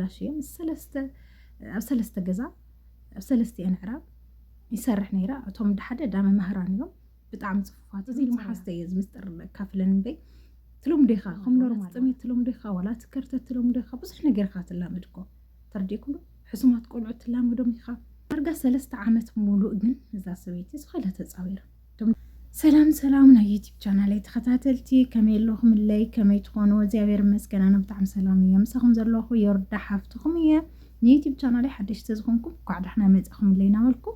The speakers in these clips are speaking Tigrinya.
تمالالاشيه سلسته جزا سلستي أنعراب يسرح نيرا أتوم دحدة دام مهران يوم بتعمل صفوفات زي المحاستة يزمستر كافلن بي تلوم ديخا خم نورمال تمي تلوم ديخا ولا تكرت تلوم ديخا بس إحنا جرخات اللامدكو ترديكم حسومات قولوا تلامدو ميخا أرجع 3 عامات مولو إذن إذا سويتي سخلها تصاوير سلام نا يوتيوب شانالي تخاتلتي كمي لهم اللي كمي تكونوا زيابير مسكن أنا بتعم سلامية مسخم زلوخو يرد حفتكم هي يوتيوب شانالي حدش تزغنكم قاعد إحنا مزخم اللي نعملكم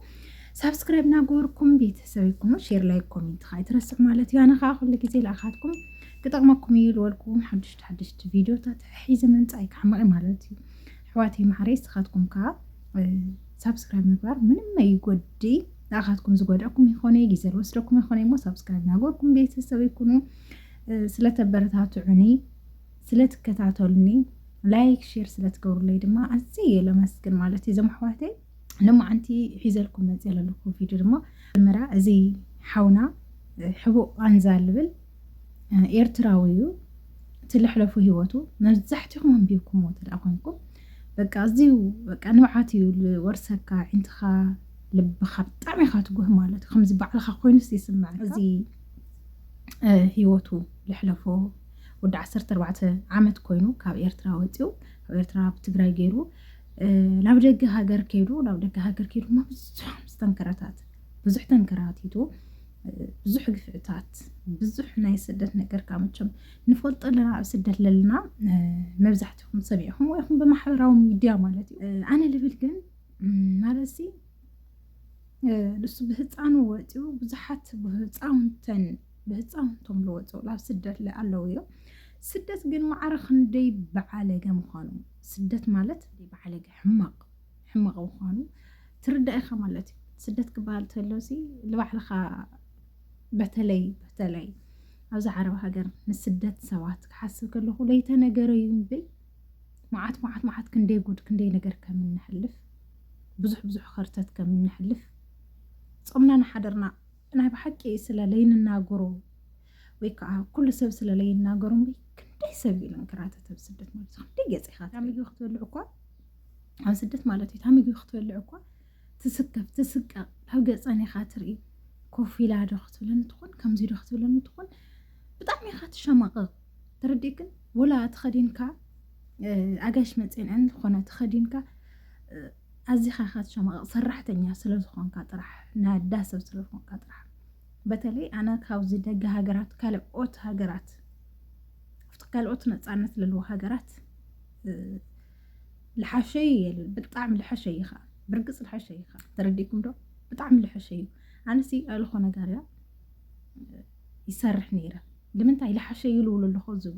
سبسكرايب ناقوركم بيتسويكم وشير لايك كومنت خاي ترسع مالتي أنا خاخذ لك زي لأخاتكم كتغمكم يلولكم حدش فيديو تحي زمن تعيك حماقي مالتي حواتي محريس خاتكم كا سبسكرايب مقبار من ما يقودي أخذكم زقودكم يخوني جزر وسركم يخوني مو سبسكرايب ناقولكم بيتسويكم سلة برتاتعني سلة كتاتولني لايك شير سلة تقول لي دما أزي لما سكن مالتي زم حواتي لما أنتي حيزلكم نزل لكم فيديو دما المرا زي حونا حبو أنزال بل إيرتراويو تلحلفو هيوتو نزحتهم بيكم وتلاقونكم بقى أزيو بقى نوعاتي ورسكا عندها لبخا بطعمي خاتقوه مالت خمس بعلخا خوينس يسمع زي هيوتو لحلفو ود 14 عامت كوينو كاب إيرترا وتيو كاب إيرترا بتقراي جيرو لو دقة هاجر كيرو ما بزح تنكراتيتو بزح قفعتات بزح ناي سدت نقر كامتشم نفولط لنا سدت لنا مبزحتهم سبيعهم ويخم بمحراو ميديا مالتي أنا اللي بلقن مالسي لسه بهتصانو وقتو بزحات بهتصاونتم لوقتو لا سدت لألويو سدت جن معرخ ندي بعالجة مخانو سدت مالت دي بعالجة حمق مخانو ترد إخا مالتي سدت قبال تلوسي لبعلخا بتلي أوز عرب هاجر نسدت سوات حاسب كله ليت نجر ينبي معات كندي جود كندي نجر كمن نحلف بزح خرتت كمن نحلف صمنا نحضرنا أنا بحكي سلا لين الناقرو ويكا كل سب سلا لين الناقرو بي كندي سبي لنكراتة بسدت مالتي خدي جزي خاطر تامي جو خطو العقوة عم سدت مالتي تامي جو خطو العقوة تسكف هاو جزاني خاطري كوفي لا دخت لن تكون كم زي دخت لن تكون بطعمي خاطر شماغ ترديكن ولا تخدينكا أجاش متين عند خونة تخدينكا أزي خاطر شماغ صرحتني سلزخونكا طرح ناداسة سلزخونكا طرح بتلي أنا كاوزي دقة هاجرات كالقوت هاجرات كالقوت نتصعنت للو هاجرات الحشي بطعم الحشي خا برقص الحشي خا ترديكم دو بطعم الحشي أنا سي ألخو نجاريا يسرح نيرة لمن تاي لحشي يلولو اللخوزو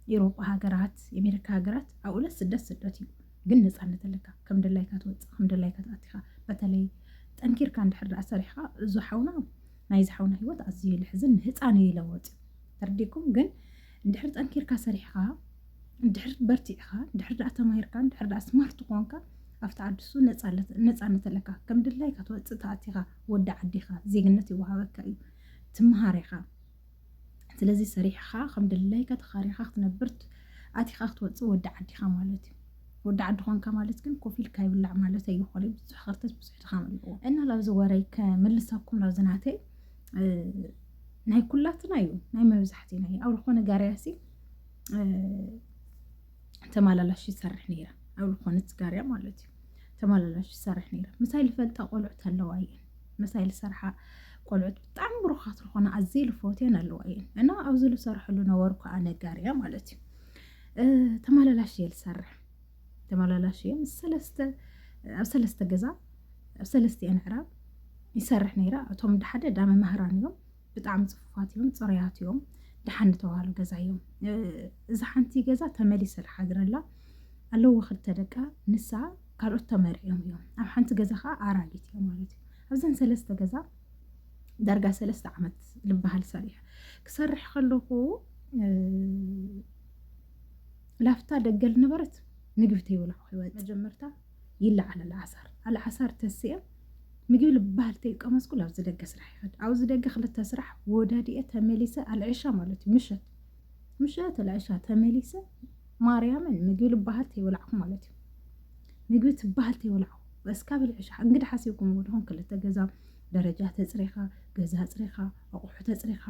يوروبا هاجرات أمريكا هاجرات أو لا سدتي قلنا صعنت لك كم دلايكات كم دلايكات أتيخا بتلي تنكير كان دحر أسرحها زحونا ما يزحونا هيوت أزي الحزن هتاني يلوت ترديكم قن دحر تنكير كاسرحها دحر برتيخا دحر أتماير كان دحر أسمارت قونكا أفتعدسو نصعنت لك كم دلايكات وتاتيخا ودع عديخا زيغنتي وهاوكا تمهاريخا سلازي سريحها خم دلايكات خاريخا تنبرت أتيخا توص ودع عديخا مالتي ودع عدخون كمالت كن كوفيل كايبلع مالتي يخولي بزح خرتت بزح تخامل إنه لو زواري كملساكم لو زناتي ناي كلاتنا يو ناي مبزحتي ناي أو لخونا قارياسي تماللاش يسرح نيرة أو لخونا تقاريا مالتي تماللاش يسرح نيرة مسائل فلتا قولعت اللواين مسائل سرحة قولعت بطعم بروخات لخونا عزيل فوتين اللواين أنا أوزلو سرح له نوركو أنا قاريا مالتي تماللاش يلسرح تماللاش يم سلسته جزا سلستي أنعراب يسرح نيرة أتوم دحدة دام مهران يوم بطعم صفوفات يوم صريات يوم دحن توالو جزا يوم إذا حنتي جزا تمالي سرح درلا اللو وخد تدقى نسا كالو تمر يوم أو حنت جزا خا عراقيت يوم مالتي أوزن سلسته جزا درجة 3 عامت لبها السريح كسرح خلوكو لافتا دقل نبرت نقفتي ولا حوات مجمرتا يلا على العصر تسير مجيب لبها التيق أمس كلها عاوز دقة سرح عاوز دقة خلتها سرح وداديتها ميليسة العشاء مالتي مشت العشاء تميليسة مريم مجيب لبها التيق ولا مالتي ምግቢ ትበሃል ተይወልዑ እስካብ ልዕሻ እንግዲህ ሓሲብኩም ወድኹም ክልተ ገዛ ደረጃ ተፅሪኻ ገዛ ፅሪኻ ኣቑሑ ተፅሪኻ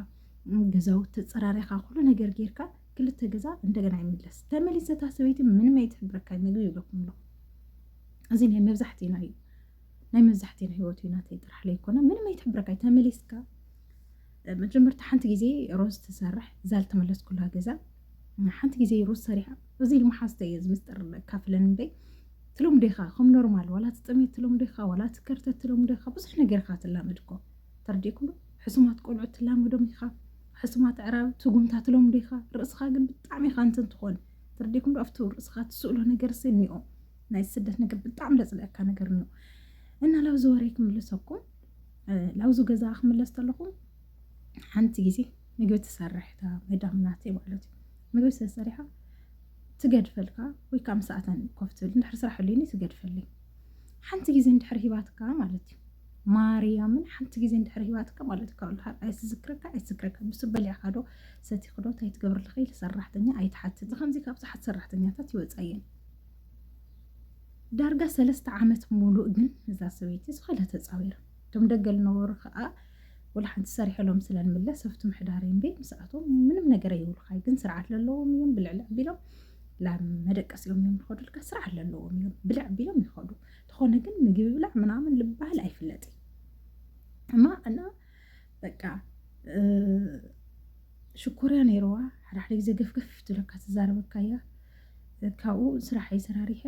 ገዛው ተፀራሪኻ ኩሉ ነገር ጌርካ ክልተ ገዛ እንደገና ይምለስ ተመሊሰታ ሰበይቲ ምንም ኣይትሕብረካ ምግቢ ይብለኩም ኣሎ እዚ ናይ መብዛሕቲና እዩ ናይ መብዛሕቲና ሂወት እዩ ናተይ ጥራሕ ለይኮነ ምንም ኣይትሕብረካ ተመሊስካ መጀመርታ ሓንቲ ግዜ ሮዝ ትሰርሕ እዛ ልተመለስኩላ ገዛ ሓንቲ ግዜ ሮዝ ሰሪሓ እዚ ልመሓዝተ እየ ዝምስጥር ካፍለን በይ ትሎም ዴኻ ከም ኖርማል ዋላ ትጥሜት ትሎም ዴኻ ዋላ ትከርተት ትሎም ዴኻ ብዙሕ ነገርካ ትላመድኮ ተርዲኩም ሕሱማት ቆልዑ ትላመዶም ኢኻ ሕሱማት ዕራብ ትጉምታ ትሎም ዴኻ ርእስኻ ግን ብጣዕሚ ኢኻ እንትን ትኾን ተርዲኩም ኣብቲ ርእስኻ ትስእሎ ነገር እኒኦ ናይ ስደት ነገር ብጣዕሚ ለፅለአካ ነገር እኒኦ እና ላብዚ ወረይ ክምልሰኩም ላብዚ ገዛ ክምለስ ተለኹም ሓንቲ ግዜ ምግቢ ትሰርሕታ መዳም ናተይ ማለት እዩ ምግቢ ተሰሪሓ ትገድፈልካ ወይ ካብ ሰዓተን ኮፍ ትብል እንድሕር ስራሕ ልኒ ትገድፈልኝ ሓንቲ ግዜ እንድሕር ሂባትካ ማለት እዩ ማርያምን ሓንቲ ግዜ እንድሕር ሂባትካ ማለት እዩ ኣይትዝክረካ ምስ በሊዕካ ዶ ሰቲኽ ዶ እንታይ ትገብር ልኽእል ሰራሕተኛ ኣይትሓትት ከምዚ ካብ ብዙሓት ሰራሕተኛታት ይወፃየን ዳርጋ 3 ዓመት ሙሉእ ግን እዛ ሰበይቲ ዝኸለ ተፃዊራ እቶም ደገ ዝነበሩ ከዓ ወላ ሓንቲ ሰሪሐሎም ስለንምለስ ኣብቲ ምሕዳረን ቤት ምስኣቶም ምንም ነገር ኣይብሉኻይ ግን ስርዓት ዘለዎም እዮም ብልዕልዕ ቢሎም ላብ መደቀሲኦም እዮም ዝኸዱልካ ስርዓት ዘለዎም እዮም ብልዕ ቢሎም ይኸዱ ተኾነ ግን ምግቢ ብላዕ ምናምን ልባህል ኣይፍለጥ እማ እና በቃ ሽኮርያ ነይርዋ ሓደ ግዜ ገፍገፍ ትብለካ ትዛረበካ እያ ካብኡ ስራሕ ኣይሰራሪሐ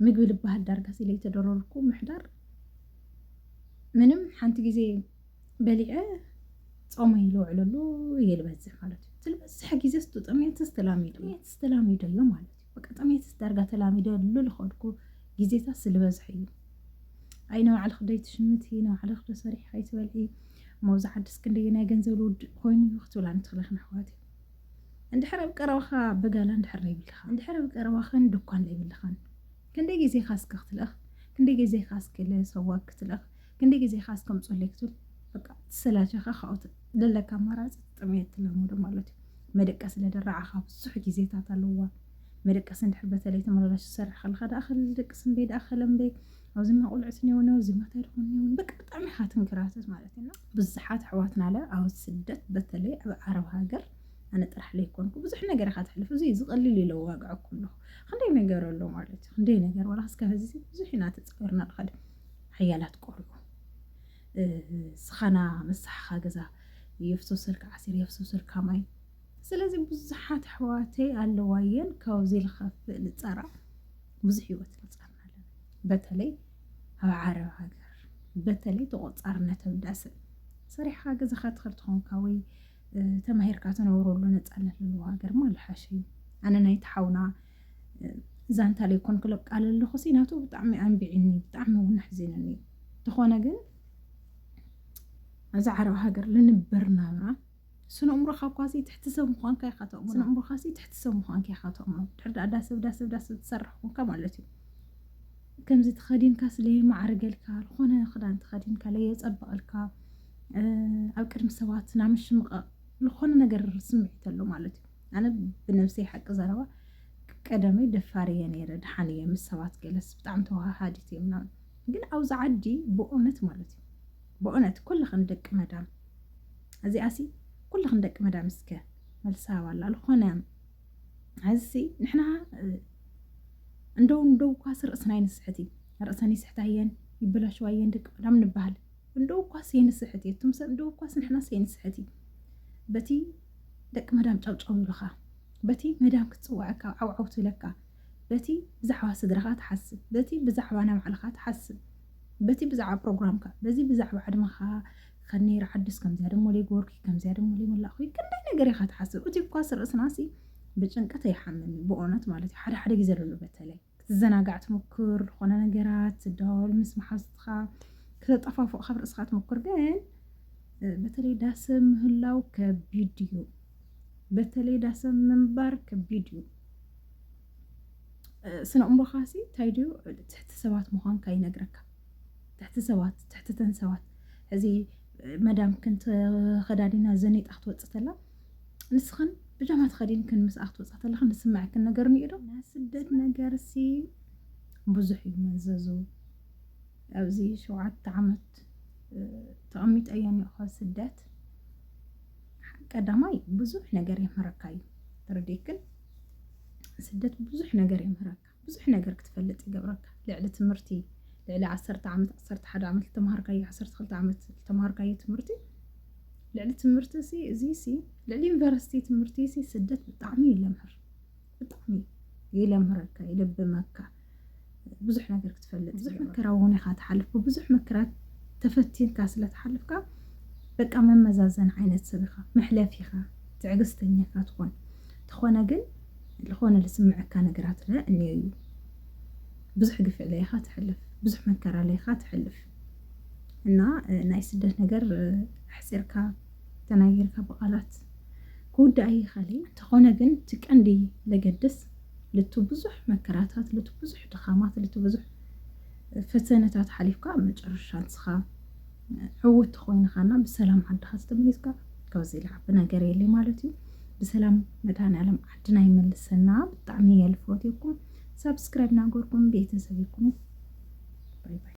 ምግቢ ልባህል ዳርጋ ሲለ የተደረርኩ ምሕዳር ምንም ሓንቲ ግዜ በሊዐ ጾመይ ልውዕለሉ የልበዝሕ ማለት እዩ ትልበዝሕ ግዜ ጠሜትስ ተላሚዶ እዮም ማለት እዩ በቃ ጠሜትስ ዳርጋ ተላሚደሉ ልኸድኩ ግዜታት ስለበዝሕ እዩ ኣይ ናብ ባዕልክ ደይ ትሽምቲ ናብ ባዕልክ ዶ ሰሪሕካ ይትበልዒ መውዛዕ ዓድስ ክንደይ ናይ ገንዘብ ልውድእ ኮይኑ ክትብላ ንትኽእልኽን ኣሕዋት እንድሕር ኣብ ቀረባኻ በጋላ እንድሕር ዘይብልኻ እንድሕር ኣብ ቀረባኽን ድኳን ዘይብልኻን ክንደይ ግዜ ካስክ ክትልእኽ ክንደይ ግዜ ካስክ ሰዋግ ክትልእኽ ክንደይ ግዜ ካስክ ከምፅለይ ክትብል በቃ ትሰላቸኻ ካውት ለለካ ኣማራፂ ጥሜት ትለምዶ ማለት እዩ መደቀስ ስለደረዓኻ ብዙሕ ግዜታት ኣለዋ መደቀስ እንድሕር በተለይ ተመላላሽ ዝሰርሕ ከልካ ዳእኸል ደቅስ እንበይ ዳእኸል እንበይ ኣብዚማ ቁልዕት ነውን ኣብዚማ ታይድኹን ነውን በቃ ብጣዕሚ ኢኻ ትንክራተት ማለት እዩ ብዙሓት ኣሕዋትና ለ ኣብ ስደት በተለይ ኣብ ዓረብ ሃገር ኣነ ጥራሕ ለይኮንኩ ብዙሕ ነገር ኢኻ ትሕልፍ እዚ ዝቐሊል ኢለዋግዐኩም ኣለኹ ክንደይ ነገር ኣሎ ማለት እዩ ክንደይ ነገር ዋላ ክስካብ ሕዚ ብዙሕ ኢና ተፃዊርና ንኸድ ሓያላት ቆልዑ ስኻና መሳሕኻ ገዛ የፍሰሰልካ ዓሲር የፍሰሰልካ ማይ ስለዚ ብዙሓት ኣሕዋተይ ኣለዋየን ካብዚ ዝኸፍእ ዝፀራ ብዙሕ ሂወት ንፀርና ኣለና በተለይ ኣብ ዓረብ ሃገር በተለይ ተቆፃርነት ኣብ ዳስእ ሰሪሕካ ገዛኻ ትኽእል ትኾንካ ወይ ተማሂርካ ትነብረሉ ነፃነት ዘለዎ ሃገር ማ ልሓሽ እዩ ኣነ ናይ ተሓውና ዛንታ ለይኮን ክለቃል ኣለኹ ሲናቱ ብጣዕሚ ኣንቢዒኒ ብጣዕሚ እውን ኣሕዚነኒ ተኾነ ግን እዚ ዓረብ ሃገር ልንበር ናብራ ስነ እምሮኻ ኳሲ ትሕቲ ሰብ ምዃንካ ኢኻ ተእምሮ ስነ እምሮኻ ሲ ትሕቲ ሰብ ምዃንካ ኢኻ ተእምሮ ድሕር ዳሰብ ትሰርሕ ኮንካ ማለት እዩ ከምዚ ተኸዲንካ ስለየማዕርገልካ ዝኾነ ክዳን ተኸዲንካ ለየፀበቐልካ ኣብ ቅድሚ ሰባት ናምሽምቐቕ ዝኾነ ነገር ስምዒት ኣሎ ማለት እዩ ኣነ ብነብሰይ ሓቂ ዘረባ ቀደመይ ደፋር እየ ነይረ ድሓን እየ ምስ ሰባት ገለስ ብጣዕሚ ተዋሃሃዲት እየ ምናምን ግን ኣብዚ ዓዲ ብእውነት ማለት እዩ ብእውነት ኩልኽን ደቂ መዳም እዚኣሲ ኩልኽን ደቂ መዳም እስከ መልሳ ዋላ ዝኾነ ሕዚ ንሕና እንደው ኳስ ርእስና ይንስሕት ርእሰን ይስሕታየን ይበላሸዋየን ደቂ መዳም ንበሃል እንደው ኳስ የንስሕት እየ እቶም ሰብ እንደው ኳስ ንሕናስ የንስሕት በቲ ደቂ መዳም ጫውጫው ይብሉኻ በቲ መዳም ክትፅዋዕካ ዓውዓው ትብለካ በቲ ብዛዕባ ስድራኻ ትሓስብ በቲ ብዛዕባ ናይ ባዕልኻ ትሓስብ በቲ ብዛዕባ ፕሮግራምካ በዚ ብዛዕባ ዕድመኻ ከነይር ዓድስ ከምዚያ ደሞ ለይገበርኩ ከምዚያ ደሞ ለይመላእኹ ክንደይ ነገር ኢኻ ትሓስብ እቲ ኳስ ርእስናሲ ብጭንቀት ኣይሓምም ብእውነት ማለት እዩ ሓደ ግዜ ዘሎ በተለይ ክትዘናጋዕ ትምኩር ዝኾነ ነገራት ትደዋወል ምስ ማሓዝትኻ ከተጠፋፍቕካ ርእስኻ ትምኩር ግን በተለይ ዳሰብ ምህላው ከቢድ እዩ በተለይ ዳሰብ ምንባር ከቢድ እዩ ስነ እምሮኻሲ እንታይ ድዩ ትሕቲ ሰባት ምዃንካ ይነግረካ ትሕቲ ሰባት ትሕትተን ሰባት ሕዚ መዳም ክንተ ኸዳዲና ዘኒጣ ክትወፅእ ተላ ንስኽን ብጃማ ተኸዲንክን ምስኣ ክትወፅእ ተለኻ ንስማዕክን ነገር እኒኡ ዶ ናይ ስደት ነገርሲ ብዙሕ ይመዘዙ ኣብዚ 7 ዓመት ተቐሚጠ እየ እኒአኹ ስደት ቀዳማይ ብዙሕ ነገር የምህረካ እዩ ተረዲእክን ስደት ብዙሕ ነገር የምህረካ ብዙሕ ነገር ክትፈልጥ ይገብረካ ልዕሊ ትምህርቲ ልዕሊ 10 ዓመት 11 ዓመት ተማሃርካዮ 12 ዓመት ተማሃርካዮ ትምህርቲ ልዕሊ ትምህርቲ እዚ ልዕሊ ዩኒቨርሲቲ ትምህርቲ ስደት ብጣዕሚ ይለምህር ብጣዕሚ ይለምህረካ ይልብመካ ብዙሕ ነገር ክትፈልጥ ብዙሕ መከራ እውን ኢኻ ትሓልፍ ብብዙሕ መከራት ተፈቲንካ ስለ ትሓልፍካ በቃ መመዛዘን ዓይነት ሰብ ኢኻ መሕለፊ ኢኻ ትዕግስተኛ ኢኻ ትኾነ ግን ዝኾነ ዝስምዐካ ነገራት እኒኦ እዩ ብዙሕ ግፍዕ ለይኻ ትሕልፍ ብዙሕ መከራ ለይኻ ትሕልፍ እና ናይ ስደት ነገር ኣሕፂርካ ተናጊርካ ብቓላት ክውዳእ ይኽእል እንተኾነ ግን ትቀንዲ ለገድስ ልቱ ብዙሕ መከራታት ልቱ ብዙሕ ድኻማት ልቱ ብዙሕ ፈተነታት ሓሊፍካ መጨረሻ ንስኻ ዕውት ኮይንኻና ብሰላም ዓድኻ ዝተመሊስካ ካብዚ ልዓቢ ነገር የለ ማለት እዩ ብሰላም መድኃኔዓለም ዓድና ይመልሰና ብጣዕሚ እየ ልፈትየኩም ሰብስክራይብ ናገርኩም ቤተሰብ ይኩኑ ባይ ባይ